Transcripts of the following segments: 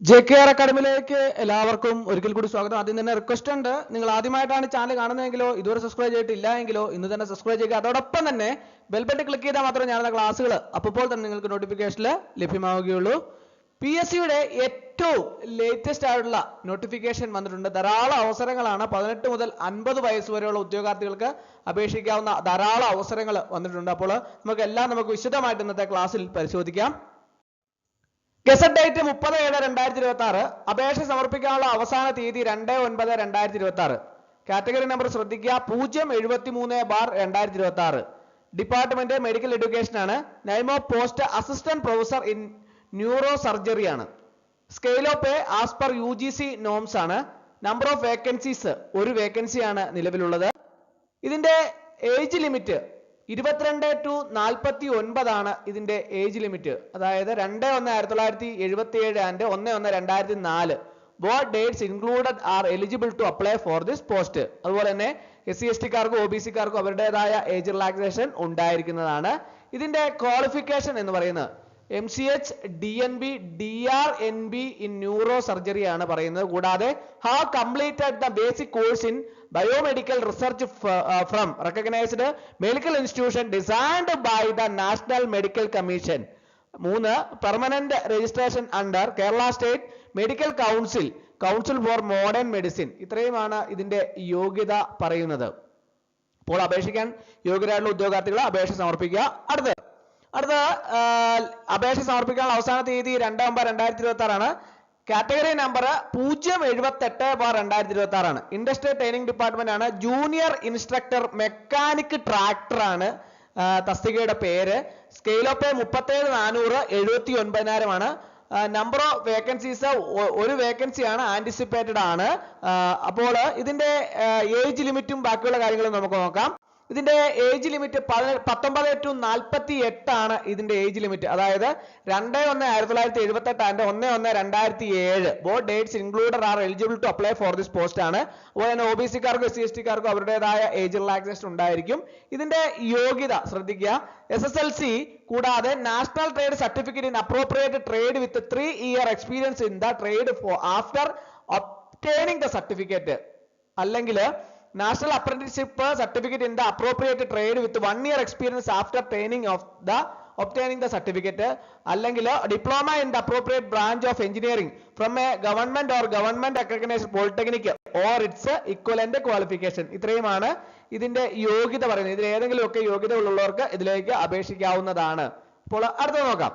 JKR അക്കാഡമിയിലേക്ക് എല്ലാവർക്കും ഒരിക്കൽ കൂടി സ്വാഗതം. ആദ്യം തന്നെ റിക്വസ്റ്റ് ഉണ്ട്, നിങ്ങൾ ആദ്യമായിട്ടാണ് ചാനൽ കാണുന്നതെങ്കിലോ ഇതുവരെ സബ്സ്ക്രൈബ് ചെയ്തിട്ടില്ല എങ്കിലോ ഇന്ന് തന്നെ സബ്സ്ക്രൈബ് ചെയ്യുക. അതോടൊപ്പം തന്നെ ബെൽ ബട്ടൺ ക്ലിക്ക് ചെയ്താൽ മാത്രമേ ഞാനെന്ന ക്ലാസ്സുകൾ അപ്പോൾ തന്നെ നിങ്ങൾക്ക് നോട്ടിഫിക്കേഷനിൽ ലഭ്യമാവുകയുള്ളൂ. PSCയുടെ ഏറ്റവും ലേറ്റസ്റ്റ് ആയിട്ടുള്ള നോട്ടിഫിക്കേഷൻ വന്നിട്ടുണ്ട്. ധാരാളം അവസരങ്ങളാണ്. 18 മുതൽ 50 വയസ്സ് വരെയുള്ള ഉദ്യോഗാർത്ഥികൾക്ക് അപേക്ഷിക്കാവുന്ന ധാരാളം അവസരങ്ങൾ വന്നിട്ടുണ്ട്. അപ്പോൾ നമുക്ക് വിശദമായിട്ട് ഇന്നത്തെ ക്ലാസ്സിൽ പരിശോധിക്കാം. Gazette date 30/7/2026. അപേക്ഷ സമർപ്പിക്കാനുള്ള അവസാന തീയതി 2/9/2026. കാറ്റഗറി നമ്പർ ശ്രദ്ധിക്കുക 073/2026. ഡിപ്പാർട്ട്മെന്റ് മെഡിക്കൽ എഡ്യൂക്കേഷൻ ആണ്. Name of post assistant professor in neuro surgery ആണ്. Scale of pay as per UGC norms ആണ്. നമ്പർ ഓഫ് വേക്കൻസീസ് ഒരു വേക്കൻസിയാണ് നിലവിലുള്ളത്. ഇതിന്റെ ഏജ് ലിമിറ്റ് 22 to 49 ആണ് ഇതിന്റെ ഏജ് ലിമിറ്റ്. അതായത് 2/1/1977 and 1/1/2004. Both dates included are eligible to apply for this post. അതുപോലെ തന്നെ SC/ST കാർക്കും OBC കാർക്കും അവരുടേതായ ഏജ് റിലാക്സേഷൻ ഉണ്ടായിരിക്കുന്നതാണ്. ഇതിന്റെ ക്വാളിഫിക്കേഷൻ എന്ന് പറയുന്നത് MCH DNB DRNB in neuro surgery ആണ് പറയുന്നത്. കൂടാതെ have completed the basic course in biomedical research from recognised medical institution designed by the national medical commission. 3 permanent registration under Kerala state medical council for modern medicine. ഇത്രയുമാണ് ഇതിന്റെ യോഗ്യത പറയുന്നത്. അപ്പോൾ അപേക്ഷിക്കാൻ യോഗ്യരായിട്ടുള്ള ഉദ്യോഗാർത്ഥികൾ അപേക്ഷ സമർപ്പിക്കുക. അടുത്ത അപേക്ഷ സമർപ്പിക്കാനുള്ള അവസാന തീയതി 2/9/2026 ആണ്. കാറ്റഗറി നമ്പർ 078/2026 ആണ്. ഇൻഡസ്ട്രിയൽ ട്രെയിനിങ് ഡിപ്പാർട്ട്മെന്റ് ആണ്. ജൂനിയർ ഇൻസ്ട്രക്ടർ മെക്കാനിക് ട്രാക്ടർ ആണ് തസ്തികയുടെ പേര്. സ്കെയിൽ ഓഫ് പേ 37,400 79,000 ആണ്. നമ്പർ ഓഫ് വേക്കൻസീസ് ഒരു വേക്കൻസിയാണ്, ആന്റിസിപ്പേറ്റഡ് ആണ്. അപ്പോൾ ഇതിന്റെ ഏജ് ലിമിറ്റും ബാക്കിയുള്ള കാര്യങ്ങളും നമുക്ക് നോക്കാം. ഇതിന്റെ ഏജ് ലിമിറ്റ് 19 to 48 ആണ് ഇതിന്റെ ഏജ് ലിമിറ്റ്. അതായത് 2/1/1978 and 1/1/2007. Both dates included are eligible to apply for this post ആണ്. അതുപോലെ തന്നെ OBC കാർക്കും SC/ST കാർക്കും അവരുടേതായ ഏജ് റിലാക്സേഷൻ ഉണ്ടായിരിക്കും. ഇതിന്റെ യോഗ്യത ശ്രദ്ധിക്കുക, SSLC കൂടാതെ national trade certificate in appropriate trade with 3 year experience in the trade for after obtaining the certificate, അല്ലെങ്കിൽ national apprenticeship certificate in the appropriate trade with 1 year experience after obtaining the certificate, അല്ലെങ്കിൽ diploma in the appropriate branch of engineering from a government or government recognised polytechnic or its equivalent qualification. ഇത്രയുമാണ് ഇതിന്റെ യോഗ്യത പറയുന്നത്. ഇതിൽ ഏതെങ്കിലും ഒക്കെ യോഗ്യത ഉള്ളവർക്ക് ഇതിലേക്ക് അപേക്ഷിക്കാവുന്നതാണ്. അപ്പോൾ അടുത്ത നോക്കാം.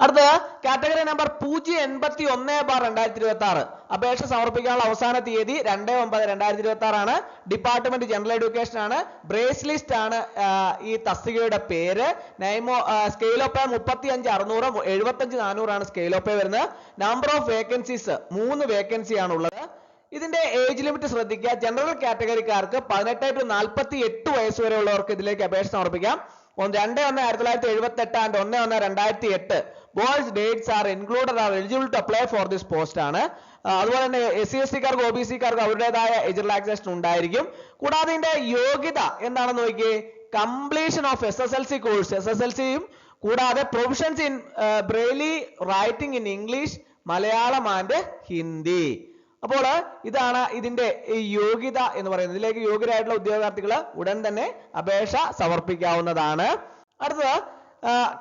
അടുത്ത കാറ്റഗറി നമ്പർ 081/2026. അപേക്ഷ സമർപ്പിക്കാനുള്ള അവസാന തീയതി 2/9/2026 ആണ്. ഡിപ്പാർട്ട്മെന്റ് ജനറൽ എഡ്യൂക്കേഷൻ ആണ്. ബ്രേസ് ലിസ്റ്റ് ആണ് ഈ തസ്തികയുടെ പേര്. സ്കെയിൽ ഓഫ് പേ 35,600 75,400 ആണ് സ്കെയിൽ ഓഫ് പേ വരുന്നത്. നമ്പർ ഓഫ് വേക്കൻസീസ് 3 വേക്കൻസി ആണുള്ളത്. ഇതിന്റെ ഏജ് ലിമിറ്റ് ശ്രദ്ധിക്കുക. ജനറൽ കാറ്റഗറിക്കാർക്ക് 18 to 48 വയസ്സ് വരെ ഉള്ളവർക്ക് ഇതിലേക്ക് അപേക്ഷ സമർപ്പിക്കാം. 2/1/1978 and 1/1/2008. Both dates are included are eligible to apply for this post ആണ്. അതുപോലെ തന്നെ SC/ST കാർക്ക് OBC കാർക്ക് അവരുടേതായ ഏജ് റിലാക്സേഷൻ ഉണ്ടായിരിക്കും. കൂടാതെ ഇതിന്റെ യോഗ്യത എന്താണെന്ന് നോക്കിയേ, കംപ്ലീഷൻ ഓഫ് SSLC കോഴ്സ്, SSLCയും കൂടാതെ professions in Braille writing in English, Malayalam and Hindi. അപ്പോൾ ഇതാണ് ഇതിന്റെ യോഗ്യത എന്ന് പറയുന്നത്. ഇതിലേക്ക് യോഗ്യരായിട്ടുള്ള ഉദ്യോഗാർത്ഥികൾ ഉടൻ തന്നെ അപേക്ഷ സമർപ്പിക്കാവുന്നതാണ്. അടുത്തത്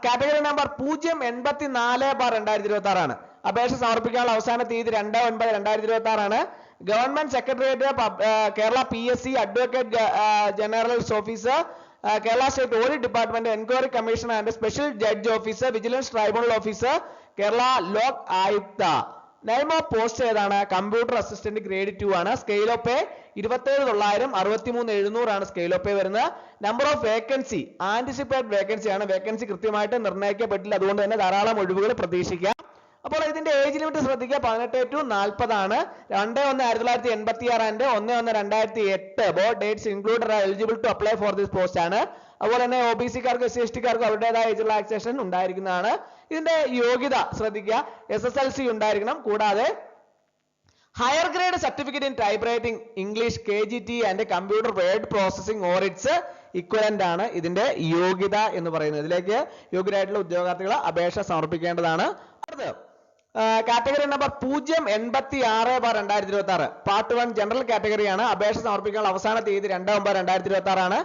കാറ്റഗറി നമ്പർ 084/2026 ആണ്. അപേക്ഷ സമർപ്പിക്കാനുള്ള അവസാന തീയതി 2/9/2026 ആണ്. Government secretariat, Kerala PSC, advocate generals officer, Kerala state audit department, enquiry commission and special judge officer, vigilance tribunal officer, Kerala Lok Ayukta. Name of post ഏതാണ്? കമ്പ്യൂട്ടർ അസിസ്റ്റന്റ് ഗ്രേഡ് 2 ആണ്. സ്കെയിൽ ഓഫ് പേ 27,900 63,700 ആണ് സ്കെയിൽ ഓഫ് പേ വരുന്നത്. Number of vacancy anticipate vacancy ആണ്. Vacancy കൃത്യമായിട്ട് നിർണ്ണയിക്കപ്പെട്ടില്ല, അതുകൊണ്ട് തന്നെ ധാരാളം ഒഴിവുകൾ പ്രതീക്ഷിക്കാം. അപ്പോൾ ഇതിന്റെ ഏജ് ലിമിറ്റ് ശ്രദ്ധിക്കുക, 18 to 40 ആണ്. 2/1/1986 and 1/1/2008. Both dates included are eligible to apply for this post ആണ്. അതുപോലെ തന്നെ OBC കാർക്കും SC/ST കാർക്കും അവരുടേതായ ഏജ് റിലാക്സേഷൻ ഉണ്ടായിരിക്കുന്നതാണ്. ഇതിന്റെ യോഗ്യത ശ്രദ്ധിക്കുക, SSLC ഉണ്ടായിരിക്കണം. കൂടാതെ higher grade certificate in type writing English KGT and computer word processing or its equivalent ആണ് ഇതിന്റെ യോഗ്യത എന്ന് പറയുന്നത്. ഇതിലേക്ക് യോഗ്യരായിട്ടുള്ള ഉദ്യോഗാർത്ഥികൾ അപേക്ഷ സമർപ്പിക്കേണ്ടതാണ്. അടുത്ത കാറ്റഗറി നമ്പർ 086/2026 പാർട്ട് 1 ജനറൽ കാറ്റഗറിയാണ്. അപേക്ഷ സമർപ്പിക്കാനുള്ള അവസാന തീയതി 2/9/2026 ആണ്.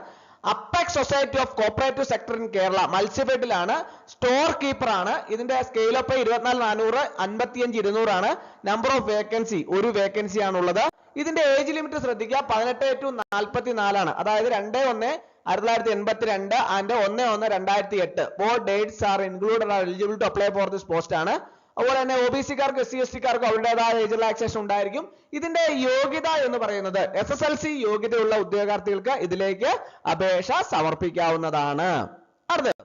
Apex society of cooperative sector in Kerala മത്സ്യഫെഡിലാണ്. സ്റ്റോർ കീപ്പർ ആണ്. ഇതിന്റെ സ്കെയിൽ ഓഫ് 24,400 55,200 ആണ്. നമ്പർ ഓഫ് വേക്കൻസി ഒരു വേക്കൻസി ആണുള്ളത്. ഇതിന്റെ ഏജ് ലിമിറ്റ് ശ്രദ്ധിക്കുക, 18 to 44 ആണ്. അതായത് 2/1/1982 and 1/1/2008. Both dates are included are eligible to apply for this post ആണ്. അതുപോലെ തന്നെ OBC-കാർക്ക് SC/ST-കാർക്ക് അവരുടേതായ ഏജ് റിലാക്സേഷൻ ഉണ്ടായിരിക്കും. ഇതിന്റെ യോഗ്യത എന്ന് പറയുന്നത് SSLC യോഗ്യതയുള്ള ഉദ്യോഗാർത്ഥികൾക്ക് ഇതിലേക്ക് അപേക്ഷ സമർപ്പിക്കാവുന്നതാണ്. അടുത്തത്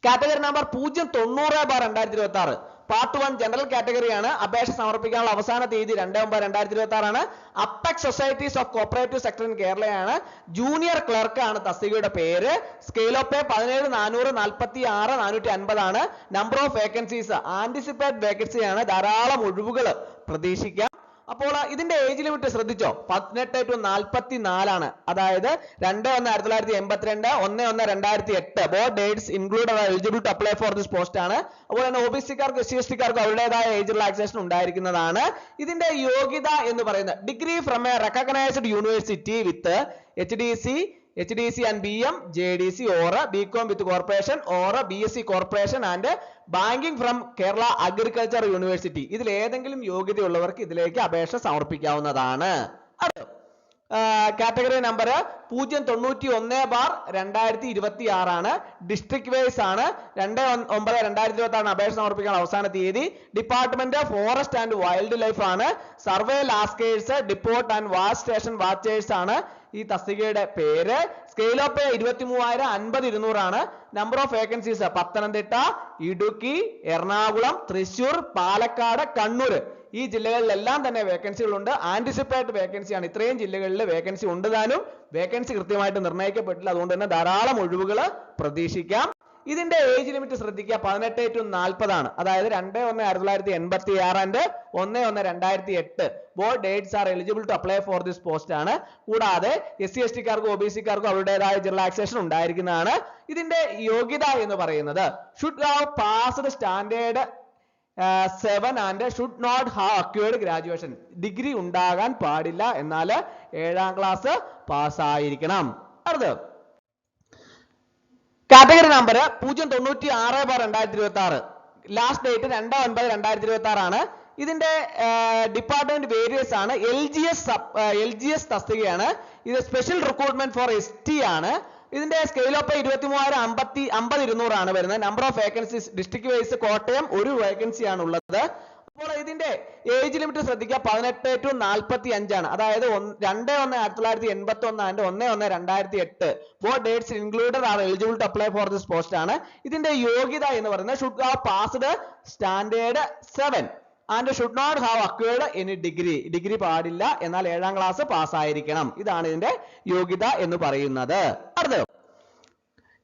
കാറ്റഗറി നമ്പർ 090/2026 പാർട്ട് 1 ജനറൽ കാറ്റഗറിയാണ്. അപേക്ഷ സമർപ്പിക്കാനുള്ള അവസാന തീയതി 2/9/2026 ആണ്. Apex societies of cooperative sector in കേരളയാണ്. ജൂനിയർ ക്ലർക്ക് ആണ് തസ്തികയുടെ പേര്. സ്കെയിൽ ഓഫ് 17,400 46 450 ആണ്. Number of vacancies anticipate vacancy ആണ്. ധാരാളം ഒഴിവുകൾ പ്രതീക്ഷിക്കാം. അപ്പോൾ ഇതിന്റെ ഏജ് ലിമിറ്റ് ശ്രദ്ധിച്ചോ, 18 to 44 ആണ്. അതായത് 2/1/1982 1/1/2008. Both dates include are eligible to apply for this post ആണ്. അതുപോലെ തന്നെ OBC-കാർക്ക് SC/ST-കാർക്ക് അവരുടേതായ ഏജ് റിലാക്സേഷൻ ഉണ്ടായിരിക്കുന്നതാണ്. ഇതിന്റെ യോഗ്യത എന്ന് പറയുന്നത് degree from A recognised university with HDC and BM JDC or BCom with corporation or BSc corporation and banking from Kerala Agriculture University. ഇതിൽ ഏതെങ്കിലും യോഗ്യതയുള്ളവർക്ക് ഇതിലേക്ക് അപേക്ഷ സമർപ്പിക്കാവുന്നതാണ്. കാറ്റഗറി നമ്പർ 091/2026 ആണ്. ഡിസ്ട്രിക്ട് വൈസ് ആണ്. 2/9/2026 അപേക്ഷ സമർപ്പിക്കാൻ അവസാന തീയതി. Department forest and wild life ആണ്. Survey lascars depot and watch station watchers ആണ് ഈ തസ്തികയുടെ പേര്. സ്കെയിൽ ഓഫ് 23,000 50,200 ആണ്. Number of vacancies Pathanamthitta, Idukki, Ernakulam, Thrissur, Palakkad, Kannur ഈ ജില്ലകളിലെല്ലാം തന്നെ വേക്കൻസികളുണ്ട്. ആന്റിസിപ്പേറ്റ് വേക്കൻസി ആണ്. ഇത്രയും ജില്ലകളിൽ വേക്കൻസി ഉണ്ട് താനും. വേക്കൻസി കൃത്യമായിട്ട് നിർണ്ണയിക്കപ്പെട്ടില്ല. അതുകൊണ്ട് തന്നെ ധാരാളം ഒഴിവുകൾ പ്രതീക്ഷിക്കാം. ഇതിന്റെ ഏജ് ലിമിറ്റ് ശ്രദ്ധിക്കുക, 18 to 40 ആണ്. അതായത് 2/1/1986 and 1/1/2008. Both dates are eligible to apply for this post ആണ്. കൂടാതെ SC/ST-കാർക്കും OBC-കാർക്കും അവരുടേതായ റിലാക്സേഷൻ ഉണ്ടായിരിക്കുന്നതാണ്. ഇതിന്റെ യോഗ്യത എന്ന് പറയുന്നത് should have passed standard 7 and should not have acquired graduation. Degree ഉണ്ടാകാൻ പാടില്ല, എന്നാൽ 7ാം ക്ലാസ് പാസ്സായിരിക്കണം. അടുത്ത കാറ്റഗറി നമ്പർ 096/2026 ലാസ്റ്റ് ഡേറ്റ് 2/9/2026 ആണ്. ഇതിന്റെ ഡിപ്പാർട്ട്മെന്റ് വേരിയസ് ആണ്. LGS തസ്തികയാണ്. ഇത് സ്പെഷ്യൽ റിക്രൂട്ട്മെന്റ് ഫോർ ST ആണ്. ഇതിന്റെ സ്കെയിൽ ഓഫ് 23,000 50,200 ആണ് വരുന്നത്. Number of vacancies district vice Kottayam ഒരു വേക്കൻസി ആണ് ഉള്ളത്. അപ്പോൾ ഇതിന്റെ ഏജ് ലിമിറ്റ് ശ്രദ്ധിക്കുക, 18 to 45 ആണ്. അതായത് 2/1/1981 and 1/1/2008. Both dates included are eligible to apply for this post ആണ്. ഇതിന്റെ യോഗ്യത എന്ന് പറയുന്നത് should have passed standard 7 and should not have acquired any degree പാടില്ല, എന്നാൽ 7ാം ക്ലാസ് പാസ്സായിരിക്കണം. ഇതാണ് ഇതിന്റെ യോഗ്യത എന്ന് പറയുന്നത്. അടുത്ത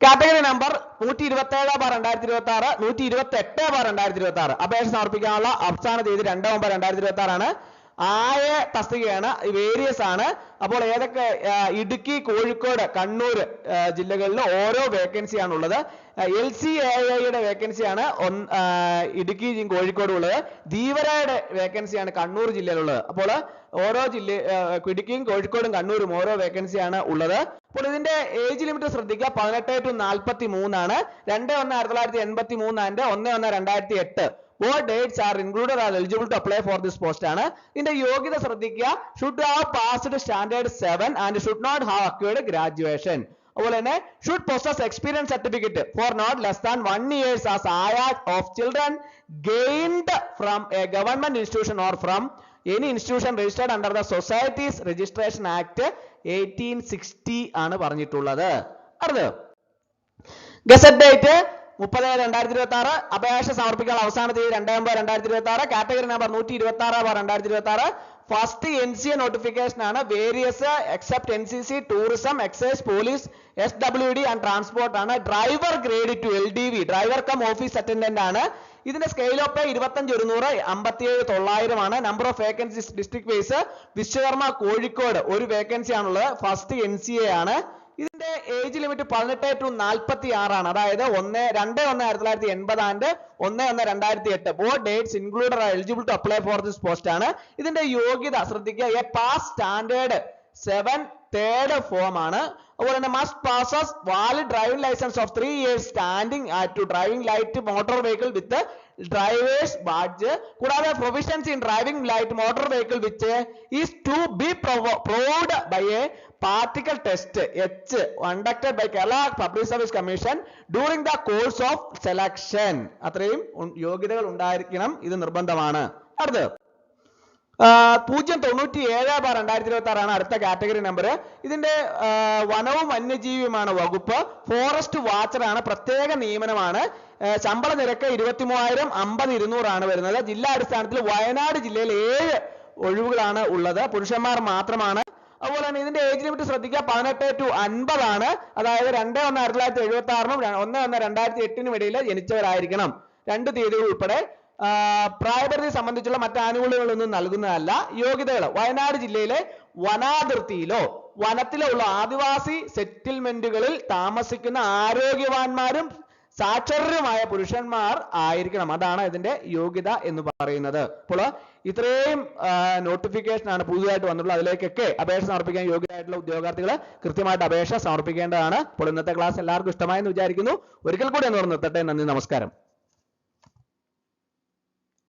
കാറ്റഗറി നമ്പർ 127/2026 128/2026 അപേക്ഷ സമർപ്പിക്കാനുള്ള അവസാന തീയതി 2/9/2026 ആണ്. ആയ തസ്തികയാണ്, വേരിയസ് ആണ്. അപ്പോൾ ഏതൊക്കെ ഇടുക്കി, കോഴിക്കോട്, കണ്ണൂർ ജില്ലകളിൽ ഓരോ വേക്കൻസി ആണുള്ളത്. LCAIയുടെ വേക്കൻസിയാണ് ഇടുക്കിയും കോഴിക്കോടും ഉള്ളത്. ധീവരയുടെ വേക്കൻസിയാണ് കണ്ണൂർ ജില്ലയിലുള്ളത്. അപ്പോൾ ഓരോ ഇടുക്കിയും കോഴിക്കോടും കണ്ണൂരും ഓരോ വേക്കൻസിയാണ് ഉള്ളത്. അപ്പോൾ ഇതിന്റെ ഏജ് ലിമിറ്റ് ശ്രദ്ധിക്കുക, 18 to 43 ആണ്. 2/1/1983 and 1/1/2008. Both dates are included are eligible to apply for this post ആണ്. ഇതിന്റെ യോഗ്യത ശ്രദ്ധിക്കുക, should have passed standard 7 and should not have acquired graduation. അതുപോലെ തന്നെ should possess experience certificate for not less than 1 year as ayah of children gained from a government institution or from any institution registered under the Societies Registration Act 1860 ആണ് പറഞ്ഞിട്ടുള്ളത്. അടുത്ത gazette date 30/2026 അപേക്ഷ സമർപ്പിക്കാനുള്ള അവസാന തീയതി 2/9/2026. Category number 126/2026 first NCA notification ആണ്. Various except NCC, tourism, excise, police, SWD and transport ആണ്. Driver grade two LDV driver cum office attendant ആണ്. ഇതിന്റെ സ്കെയിൽ ഓഫ് 25,100 57,900 ആണ്. Number of vacancies district wise Vishwakarma Kozhikode ഒരു വേക്കൻസി ആണുള്ളത്. ഫസ്റ്റ് NCA ആണ്. ഇതിന്റെ age limit 18 to 46 ആണ്. അതായത് 1/2/1980 and 1/1/2008 both dates included are eligible to apply for this post ആണ്. ഇതിന്റെ യോഗ്യത ശ്രദ്ധിക്കുക, a pass standard 7 third form ആണ്. അതുപോലെ തന്നെ must passes valid driving licence of 3 years standing to driving light motor vehicle with drivers badge. കൂടാതെ provisions in driving light motor vehicle which is to be proved by a particle test H conducted by Kerala Public Service Commission during the course of selection. അത്രയും യോഗ്യതകൾ ഉണ്ടായിരിക്കണം, ഇത് നിർബന്ധമാണ്. അടുത്ത് 097/2026 ആണ് അടുത്ത category number. ഇതിന്റെ വനവും വന്യജീവിയുമാണ് വകുപ്പ്. ഫോറസ്റ്റ് വാച്ചർ ആണ്, പ്രത്യേക നിയമനമാണ്. ശമ്പള നിരക്ക് 23,000, 50,200 ആണ് വരുന്നത്. ജില്ലാ അടിസ്ഥാനത്തിൽ വയനാട് ജില്ലയിൽ 7 ഒഴിവുകളാണ് ഉള്ളത്, പുരുഷന്മാർ മാത്രമാണ്. അതുപോലെ തന്നെ ഇതിന്റെ ഏജ് ലിമിറ്റ് ശ്രദ്ധിക്കുക, 18 to 50 ആണ്. അതായത് 2/1/1976 1/1/2008 ഇടയിൽ ജനിച്ചവരായിരിക്കണം, 2 തീയതികൾ ഉൾപ്പെടെ. പ്രായപരിധി സംബന്ധിച്ചുള്ള മറ്റ് ആനുകൂല്യങ്ങളൊന്നും നൽകുന്നതല്ല. യോഗ്യതകൾ വയനാട് ജില്ലയിലെ വനാതിർത്തിയിലോ വനത്തിലോ ഉള്ള ആദിവാസി സെറ്റിൽമെന്റുകളിൽ താമസിക്കുന്ന ആരോഗ്യവാന്മാരും സാക്ഷരരുമായ പുരുഷന്മാർ ആയിരിക്കണം, അതാണ് ഇതിന്റെ യോഗ്യത എന്ന് പറയുന്നത്. അപ്പോൾ ഇത്രയും നോട്ടിഫിക്കേഷൻ ആണ് പുതുതായിട്ട് വന്നിട്ടുള്ളത്. അതിലേക്കൊക്കെ അപേക്ഷ സമർപ്പിക്കാൻ യോഗ്യരായിട്ടുള്ള ഉദ്യോഗാർത്ഥികൾ കൃത്യമായിട്ട് അപേക്ഷ സമർപ്പിക്കേണ്ടതാണ്. അപ്പോൾ ഇന്നത്തെ ക്ലാസ് എല്ലാവർക്കും ഇഷ്ടമായെന്ന് വിചാരിക്കുന്നു. ഒരിക്കൽ കൂടി എന്നോട് നിർത്തട്ടെ. നന്ദി, നമസ്കാരം.